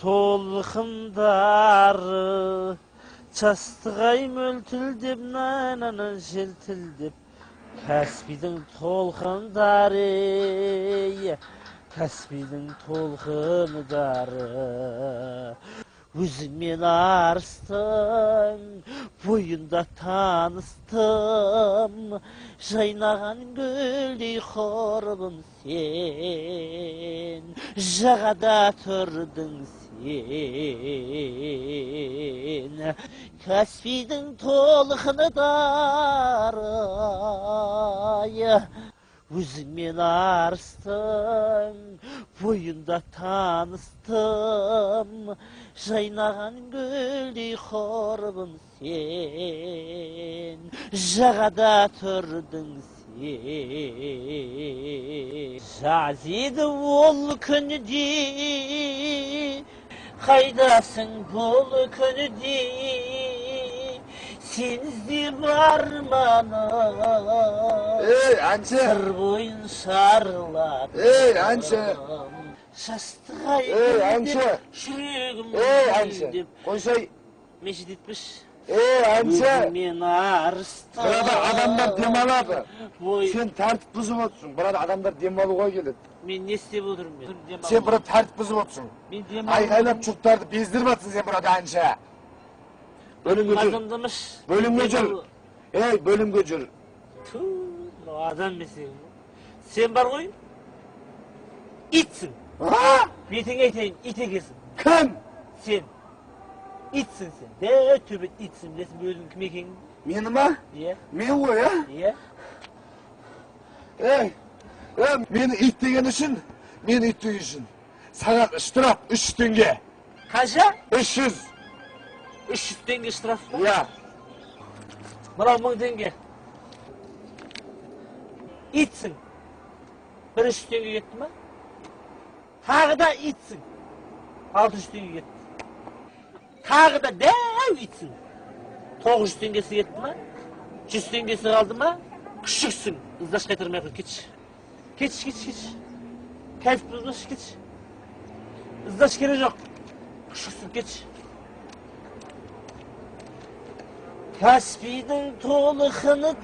Толқындары жастығай мөлтілдеп нананан желтілдеп Каспийдің толқындары Каспийдің толқындары өзіңмен арыстың бойында таныстым жайнаған гүлдей құрбым сен жағада тұрдың сен Каспийдің толқындары өзіңмен арыстың бойында таныстым жайнаған гүлдей құрбым сен жағада тұрдың сен жазиды ол күнде қайдасың бұл күнде сен іздеп арманым әнші сыр бойын шарладым әнші жастығай әнші жүрегім әнші қойсай мешіт етпіш әнші өзіңмен арыстым burada адамдар демалады сен тәртіп бұзып отырсың burada адамдар демалуға келеді мен не істеп отырмын сен burada тәртіп бұзып отырсың айғайлап жұрттарды бездіріп жатсың сен burada әнші бөлімге жүр бөлімге жүр бөлімге жүр адам месең сен бар ғой итсің бетіңе айтайын ит екенсің кім сен итсің сен дәу төбет итсің білесің бе өзің кім екеніңді мені ма иә мен ғой иә мені ит деген үшін мен ит деген үшін саған штраф 3 теңге қанша 300 теңге штраф па иә мынау 1000 теңге итсің 300 теңге кетті ма тағы да итсің 600 теңге кетті тағы да дәу итсің 900 теңгесі кетті ма 100 теңгесі қалды ма күшіксің іздаш қайтармай ақ кетші кетші кәйф бұзбашы кетші іздаш керек жоқ күшіксің кетші Каспийдің толқындары